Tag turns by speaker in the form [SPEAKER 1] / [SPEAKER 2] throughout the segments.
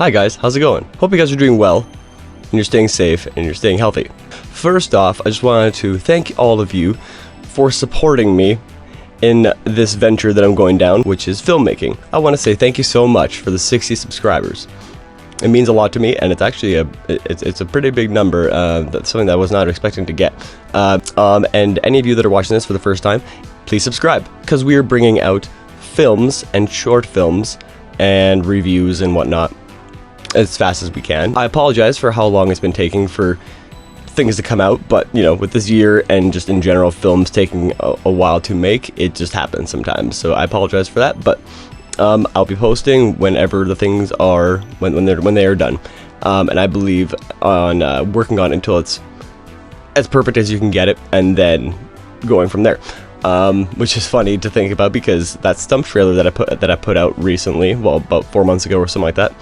[SPEAKER 1] Hi guys, how's it going? Hope you guys are doing well, and you're staying safe, and you're staying healthy. First off, I just wanted to thank all of you for supporting me in this venture that I'm going down, which is filmmaking. I want to say thank you so much for the 60 subscribers. It means a lot to me, and it's actually it's a pretty big number. That's something that I was not expecting to get. And any of you that are watching this for the first time, please subscribe, because we are bringing out films and short films and reviews and whatnot as fast as we can. I apologize for how long it's been taking for things to come out, but you know, with this year and just in general films taking a while to make, it just happens sometimes. So I apologize for that, but I'll be posting whenever the things are when they are done, and I believe on working on it until it's as perfect as you can get it, and then going from there. Which is funny to think about, because that Stump trailer that I put out recently, well, about 4 months ago or something like that,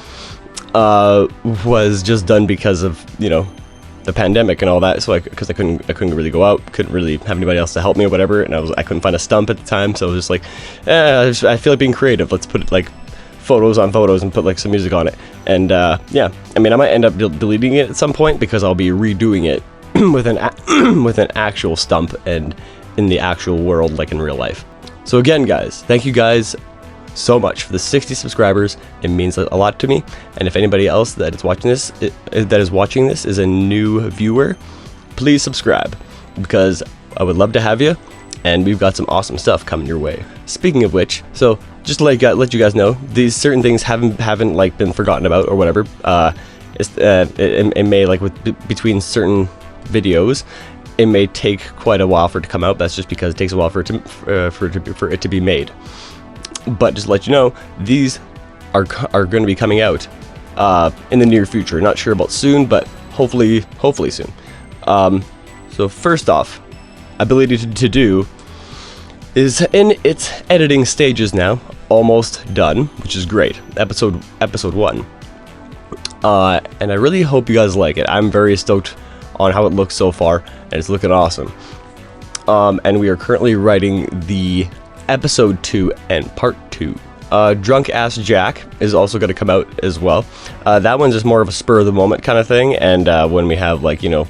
[SPEAKER 1] was just done because of, you know, the pandemic and all that. So because I couldn't really go out, couldn't really have anybody else to help me or whatever, and I couldn't find a stump at the time, so I was just like, I feel like being creative. Let's put like photos on photos and put like some music on it. And yeah, I mean, I might end up deleting it at some point because I'll be redoing it with an actual stump and in the actual world, like in real life. So again, guys, thank you guys so much for the 60 subscribers. It means a lot to me. And if anybody else that is watching this is a new viewer, please subscribe, because I would love to have you, and we've got some awesome stuff coming your way. Speaking of which, so just to let you guys know, these certain things haven't like been forgotten about or whatever. It may, like between certain videos, it may take quite a while for it to come out. That's just because it takes a while for it to be made. But just to let you know, these are going to be coming out in the near future. Not sure about soon, but hopefully soon. So first off, Ability to Do is in its editing stages now, almost done, which is great. Episode 1, and I really hope you guys like it. I'm very stoked on how it looks so far, and it's looking awesome. And we are currently writing the episode 2 and part 2. Drunk Ass Jack is also going to come out as well. That one's just more of a spur of the moment kind of thing, and when we have, like, you know,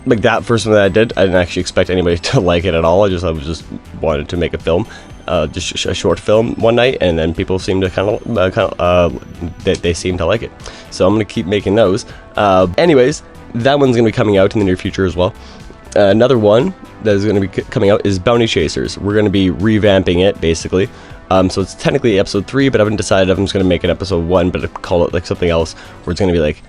[SPEAKER 1] like that first one that I didn't actually expect anybody to like it at all. I just wanted to make a film, just a short film one night, and then people seem to they seem to like it. So I'm going to keep making those. Anyways, that one's going to be coming out in the near future as well. Another one that is going to be coming out is Bounty Chasers. We're going to be revamping it, basically. So it's technically episode 3, but I haven't decided if I'm just going to make an episode 1, but call it like something else, where it's going to be like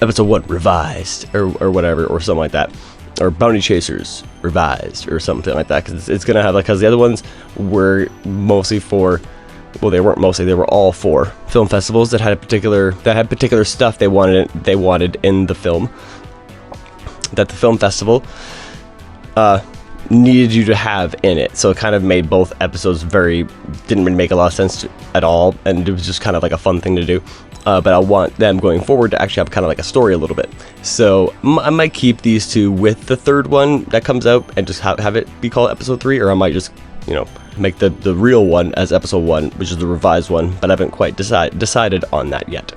[SPEAKER 1] episode 1 revised or whatever, or something like that, or Bounty Chasers revised or something like that, because it's going to have, like, because the other ones were mostly for, well, they weren't mostly, they were all for film festivals that had particular stuff they wanted in the film, that the film festival needed you to have in it. So it kind of made both episodes didn't really make a lot of sense at all, and it was just kind of like a fun thing to do. But I want them going forward to actually have kind of like a story a little bit. So I might keep these two with the third one that comes out and just have it be called episode 3, or I might just, you know, make the real one as episode 1, which is the revised one, but I haven't quite decided on that yet.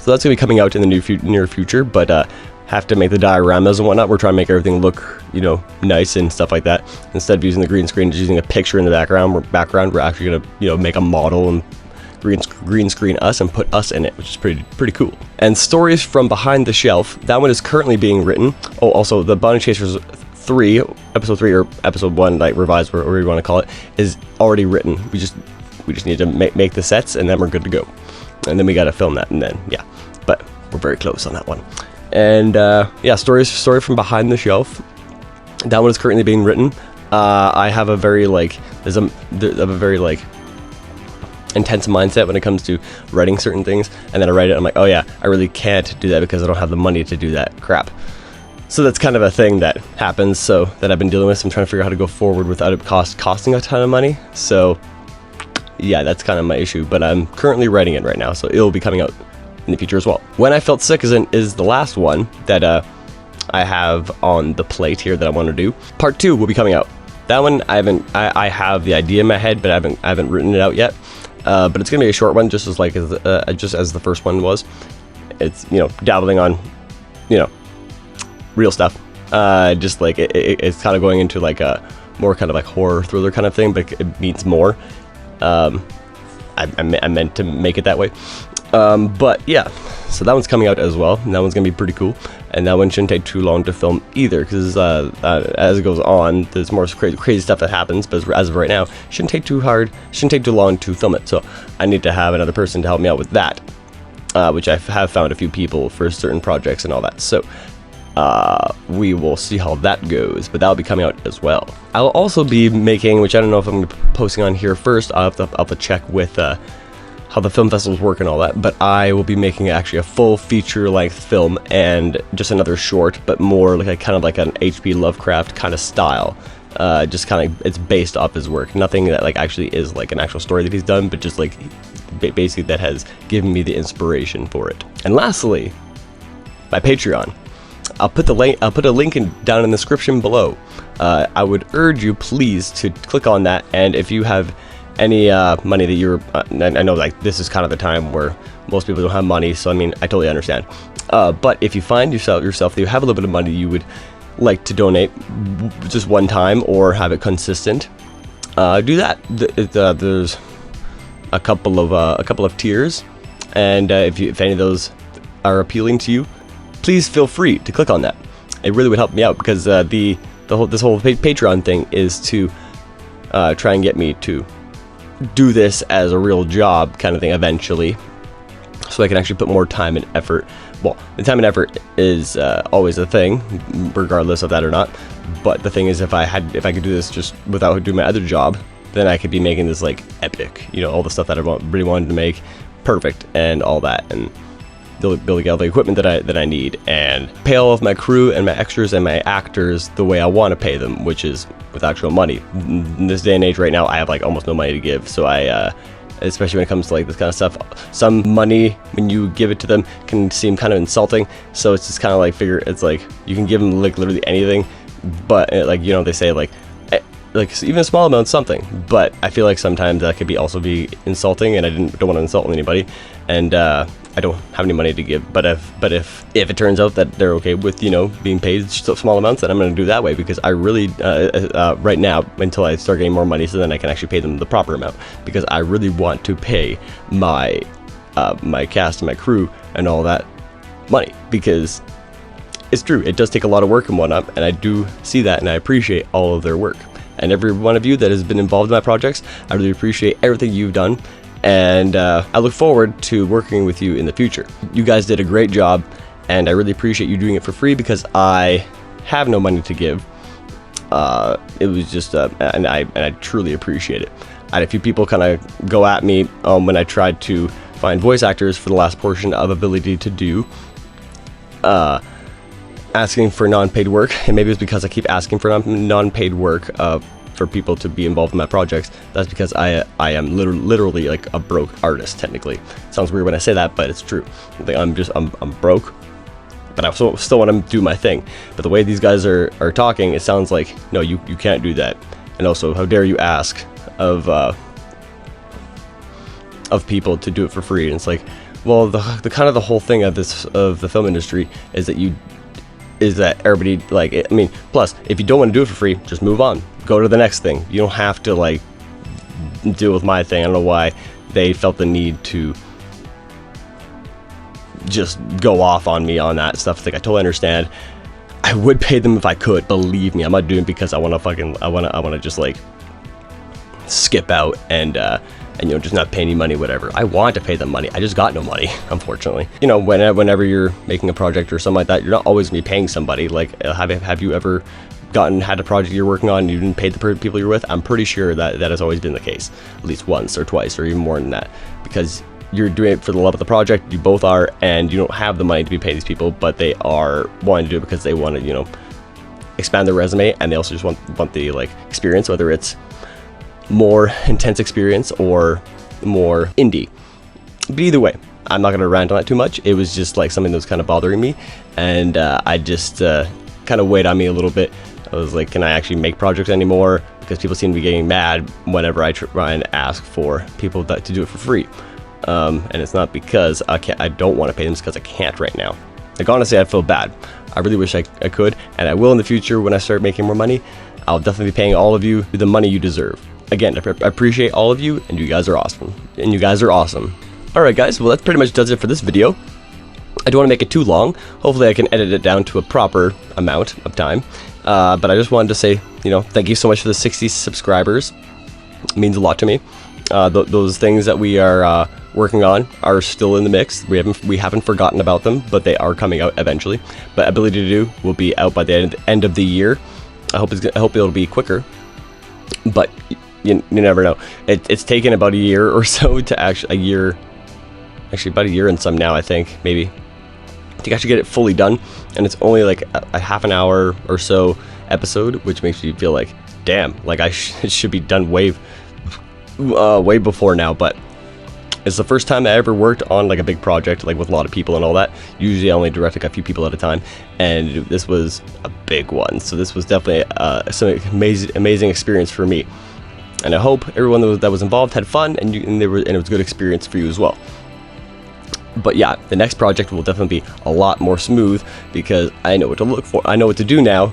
[SPEAKER 1] So that's going to be coming out in the near future, but have to make the dioramas and whatnot. We're trying to make everything look, you know, nice and stuff like that. Instead of using the green screen, just using a picture in the background, we're actually going to, you know, make a model and green screen us and put us in it, which is pretty cool. And Stories from Behind the Shelf, that one is currently being written. Oh, also the Bounty Chasers 3, episode 3 or episode 1, like revised, whatever you want to call it, is already written. We just need to make the sets, and then we're good to go. And then we got to film that, and then yeah, but we're very close on that one. And yeah, Story from Behind the Shelf, that one is currently being written. I have a very very intense mindset when it comes to writing certain things, and then I write it, I'm like, oh yeah, I really can't do that because I don't have the money to do that crap. So that's kind of a thing that happens, so that I've been dealing with. So I'm trying to figure out how to go forward without it costing a ton of money. So yeah, that's kind of my issue, but I'm currently writing it right now, so it'll be coming out in the future as well. When I Felt Sick is the last one that I have on the plate here that I want to do. Part 2 will be coming out. That one I have the idea in my head, but I haven't written it out yet. but it's gonna be a short one, just as just as the first one was. It's, you know, dabbling on, you know, real stuff. Just like it's kind of going into like a more kind of like horror thriller kind of thing, but it means more. I meant to make it that way. But yeah, so that one's coming out as well, and that one's gonna be pretty cool, and that one shouldn't take too long to film either, because as it goes on, there's more crazy stuff that happens, but as of right now, shouldn't take too long to film it. So I need to have another person to help me out with that, which I have found a few people for certain projects and all that. So we will see how that goes, but that'll be coming out as well. I'll also be making, which I don't know if I'm going to be posting on here first, I'll have to check with how the film festivals work and all that, but I will be making actually a full feature-length film and just another short, but more like kind of like an H.P. Lovecraft kind of style. Just kind of, it's based off his work. Nothing that like actually is like an actual story that he's done, but just like basically that has given me the inspiration for it. And lastly, my Patreon. I'll put a link down in the description below. I would urge you please to click on that, and if you have any money that you're I know like this is kind of the time where most people don't have money, so I mean I totally understand, but if you find yourself that you have a little bit of money you would like to donate just one time or have it consistent, do that. There's a couple of tiers, and if any of those are appealing to you, please feel free to click on that. It really would help me out, because this whole Patreon thing is to try and get me to do this as a real job kind of thing eventually, so I can actually put more time and effort. Well, the time and effort is always a thing, regardless of that or not. But the thing is, if I could do this just without doing my other job, then I could be making this like epic, you know, all the stuff that I really wanted to make perfect and all that, and building all the equipment that I need, and pay all of my crew and my extras and my actors the way I want to pay them, which is with actual money. In this day and age right now, I have like almost no money to give, so especially when it comes to like this kind of stuff, some money when you give it to them can seem kind of insulting, so it's just kind of like it's like you can give them like literally anything, but like, you know, they say like even a small amount something, but I feel like sometimes that could also be insulting, and I don't want to insult anybody, and I don't have any money to give. But if it turns out that they're okay with, you know, being paid small amounts, then I'm going to do that way, because I really right now, until I start getting more money, so then I can actually pay them the proper amount, because I really want to pay my my cast and my crew and all that money, because it's true, it does take a lot of work and whatnot, and I do see that, and I appreciate all of their work. And every one of you that has been involved in my projects, I really appreciate everything you've done, and I look forward to working with you in the future. You guys did a great job, and I really appreciate you doing it for free, because I have no money to give. It was just, and I truly appreciate it. I had a few people kind of go at me when I tried to find voice actors for the last portion of Ability to Do, asking for non-paid work, and maybe it's because I keep asking for non-paid work for people to be involved in my projects. That's because I am literally like a broke artist, technically. It sounds weird when I say that, but it's true. Like, I'm broke, but I still want to do my thing. But the way these guys are talking, it sounds like, no, you can't do that. And also, how dare you ask of people to do it for free? And it's like, well, the kind of the whole thing of the film industry is that everybody, like, I mean, plus, if you don't want to do it for free, just move on. Go to the next thing. You don't have to, like, deal with my thing. I don't know why they felt the need to just go off on me on that stuff. It's like, I totally understand. I would pay them if I could. Believe me, I'm not doing it because I want to just, like, skip out and you know, just not pay any money, whatever. I want to pay them money. I just got no money, unfortunately. You know, whenever you're making a project or something like that, you're not always going to be paying somebody. Like, have you ever had a project you're working on and you didn't pay the people you're with? I'm pretty sure that has always been the case, at least once or twice or even more than that, because you're doing it for the love of the project. You both are, and you don't have the money to be paying these people, but they are wanting to do it because they want to, you know, expand their resume, and they also just want the, like, experience, whether it's more intense experience or more indie. But either way, I'm not going to rant on that too much. It was just like something that was kind of bothering me, and I just kind of weighed on me a little bit. I was like, can I actually make projects anymore? because people seem to be getting mad whenever I try and ask for people to do it for free. And it's not because I don't want to pay them, it's because I can't right now. Like, honestly, I feel bad. I really wish I could, and I will in the future when I start making more money. I'll definitely be paying all of you the money you deserve. Again, I appreciate all of you, and you guys are awesome. Alright guys, well that pretty much does it for this video. I don't want to make it too long. Hopefully I can edit it down to a proper amount of time. But I just wanted to say, thank you so much for the 60 subscribers. It means a lot to me. Those things that we are working on are still in the mix. We haven't forgotten about them, but they are coming out eventually. But Ability to Do will be out by the end of the year. I hope it'll be quicker, but you never know. It's taken about a year or so to actually about a year and some now, I think, maybe, to actually get it fully done. And it's only like a half an hour or so episode, which makes me feel like, damn, like it should be done way before now. But it's the first time I ever worked on like a big project, like with a lot of people and all that. Usually I only direct like a few people at a time, and this was a big one. So this was definitely some amazing experience for me, and I hope everyone that was involved had fun, and it was a good experience for you as well. But yeah, the next project will definitely be a lot more smooth, because I know what to look for. I know what to do now,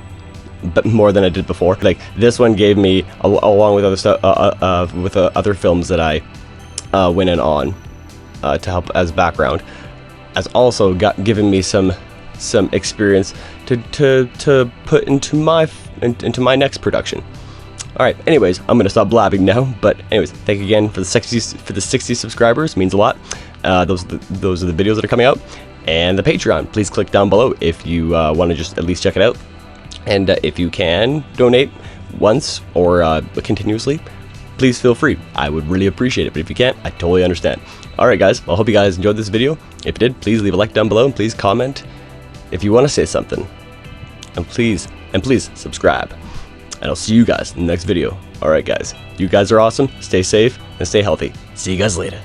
[SPEAKER 1] but more than I did before. Like, this one gave me, along with other stuff, with other films that I went in on to help as background, has also given me some experience to put into my next production. Alright, anyways, I'm gonna stop blabbing now. But anyways, thank you again for the 60 subscribers. It means a lot. Those are the videos that are coming out, and the Patreon. Please click down below if you want to just at least check it out. And if you can donate once or continuously, please feel free. I would really appreciate it. But if you can't, I totally understand. Alright guys, well, I hope you guys enjoyed this video. If you did, please leave a like down below, and please comment if you want to say something. And please subscribe. And I'll see you guys in the next video. Alright guys, you guys are awesome. Stay safe and stay healthy. See you guys later.